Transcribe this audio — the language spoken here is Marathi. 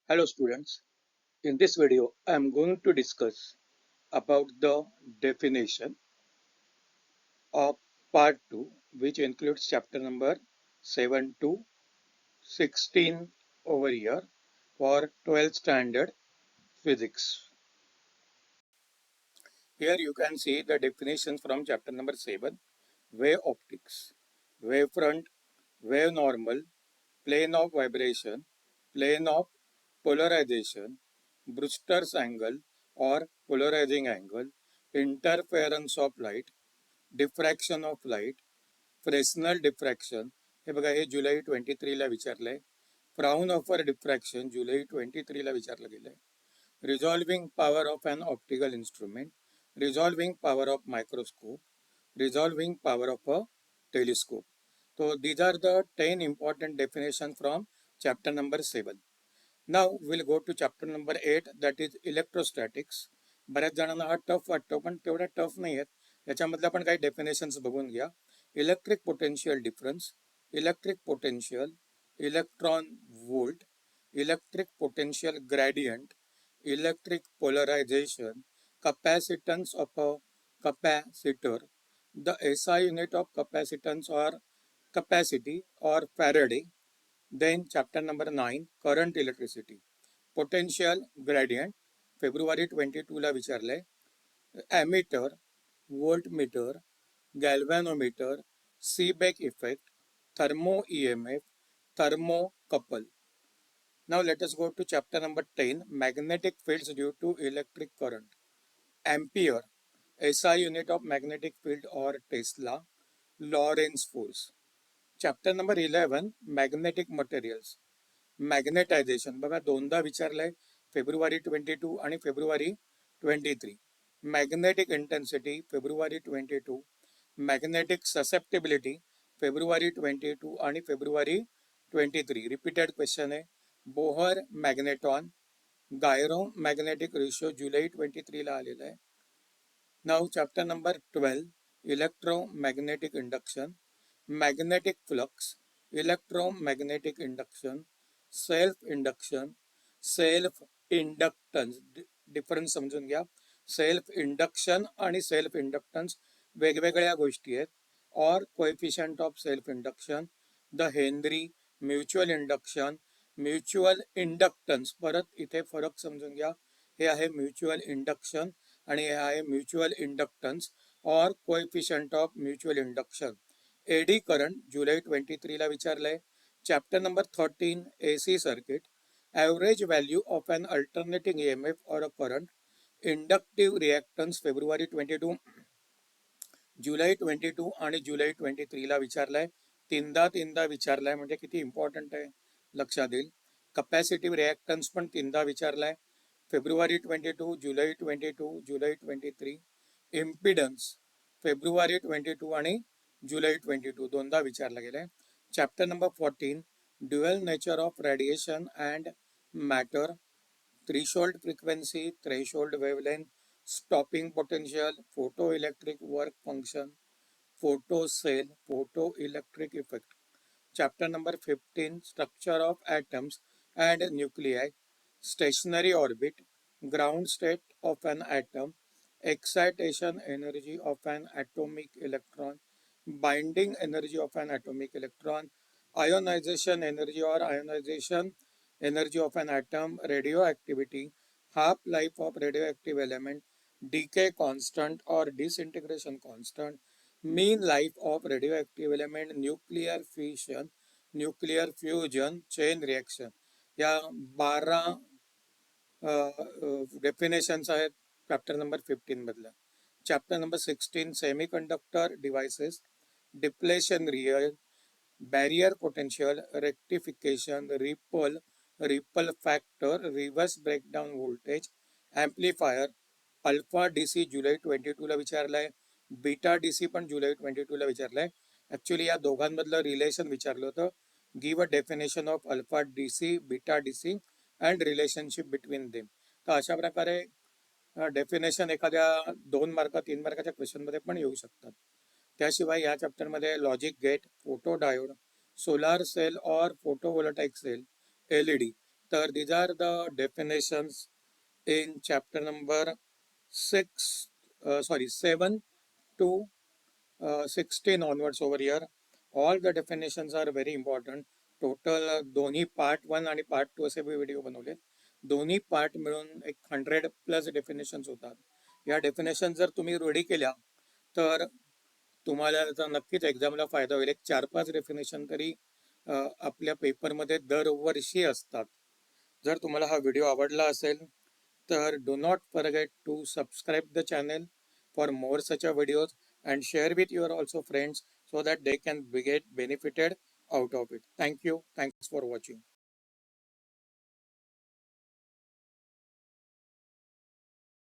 Hello students, in this video I am going to discuss about the definition of part 2 which includes chapter number 7 to 16 over here for 12th standard physics. Here you can see the definitions from chapter number 7, wave optics, wavefront, wave normal, plane of vibration, plane of polarization, Brewster's angle or polarizing angle, interference of light, diffraction of light, Fresnel diffraction. हे बघा, हे जुलै 23ला विचारलंय. फ्राउनहोफर डिफ्रॅक्शन जुलै 23ला विचारलं गेलंय. Resolving power of an optical instrument, resolving power of microscope, resolving power of a telescope. So these are the 10 important definitions from chapter number 7. Now we'll go to chapter number 8, that is electrostatics. बऱ्याच जणांना हा टफ वाटतो, पण तेवढा टफ नाही आहेत. याच्यामधल्या पण काही डेफिनेशन्स बघून घ्या. Electric potential difference, electric potential, electron volt, electric potential gradient, electric polarisation, capacitance of a capacitor, the SI unit of capacitance or capacity or Faraday. Then chapter number 9, current electricity, potential gradient, February 22 ला विचारले. Ammeter, voltmeter, galvanometer, Seebeck effect, thermo EMF, thermocouple. Now let us go to chapter number 10, magnetic fields due to electric current. Ampere, SI unit of magnetic field or Tesla, Lorentz force. Chapter number 11, magnetic materials, magnetisation. बघा, दोनदा विचारलंय, फेब्रुवारी 22 आणि February 23. Magnetic intensity February 22, magnetic susceptibility February 22 आणि फेब्रुवारी 23. रिपीटेड क्वेश्चन आहे. बोहर मॅग्नेटॉन, गायरो मॅग्नेटिक रेशो जुलै 23 ला आलेला आहे. Now chapter number 12, electromagnetic induction, magnetic flux, electromagnetic induction, self induction, self inductance. Difference समजून घ्या. सेल्फ इंडक्शन आणि सेल्फ इंडक्टन्स वेगवेगळ्या गोष्टी आहेत. और coefficient of self induction, the Henry, mutual induction, mutual inductance. परत इथे फरक समजून घ्या. हे आहे म्युच्युअल इंडक्शन आणि हे आहे म्युच्युअल इंडक्टन्स और coefficient of mutual induction. Eddy current जुलै 23 ला विचारलंय. Chapter number 13, AC circuit, average value of an alternating EMF और अ करंट, इंडक्टिव्ह रिॲक्टन्स फेब्रुवारी 22, जुलै 22 आणि जुलै 23 ला विचारलाय. तीनदा विचारलाय, म्हणजे किती इम्पॉर्टंट आहे लक्षात येईल. कपॅसिटिव्ह रिॲक्टन्स पण तीनदा विचारलाय, फेब्रुवारी 22, जुलै 22, जुलै 23. इम्पिडन्स फेब्रुवारी 22 आणि जुलै 22 दोनदा विचारला गेलाय. Chapter number 14, dual nature of radiation and matter, threshold frequency, threshold wavelength, stopping potential, photo electric work function, photo cell, photo electric effect. Chapter number 15, structure of atoms and nuclei, stationary orbit, ground state of an atom, excitation energy of an atomic electron, binding energy of an atomic electron, ionization energy or ionization energy of an atom, radioactivity, half life of radioactive element, decay constant or disintegration constant, mean life of radioactive element, nuclear fission, nuclear fusion, chain reaction. या 12 डेफिनेशन्स आहेत चॅप्टर नंबर 15 मधल्या. Chapter number 16, semiconductor devices, depletion real, barrier potential, rectification, ripple factor, reverse breakdown voltage, amplifier, alpha DC जुलै 22 ला विचारलाय. बीटा DC पण जुलै 22 ला विचारलाय. ऍक्च्युली या दोघांमधलं रिलेशन विचारलं होतं. Give a definition of alpha DC, beta DC and relationship between them. तर अशा प्रकारे डेफिनेशन एखाद्या 2 मार्क 3 मार्काच्या क्वेश्चनमध्ये पण येऊ शकतात. त्याशिवाय या चॅप्टरमध्ये logic gate, photodiode, solar cell और फोटोवोल्टाइक सेल, LED, तर these are the definitions in chapter number 7 to 16 onwards over here. All the definitions are very important. Total दोन्ही पार्ट 1 आणि पार्ट 2 असे व्हिडिओ बनवले. दोन्ही पार्ट मिळून एक 100+ डेफिनेशन्स होतात. या डेफिनेशन जर तुम्ही रेडी केल्या तर तुम्हाला त्याचा नक्कीच एक्झामला फायदा होईल. एक 4-5 डेफिनेशन तरी आपल्या पेपरमध्ये दरवर्षी असतात. जर तुम्हाला हा व्हिडिओ आवडला असेल तर do not forget to subscribe the channel for more such a videos and share with your also friends so that they can get benefited out of it. Thank you. Thanks for watching.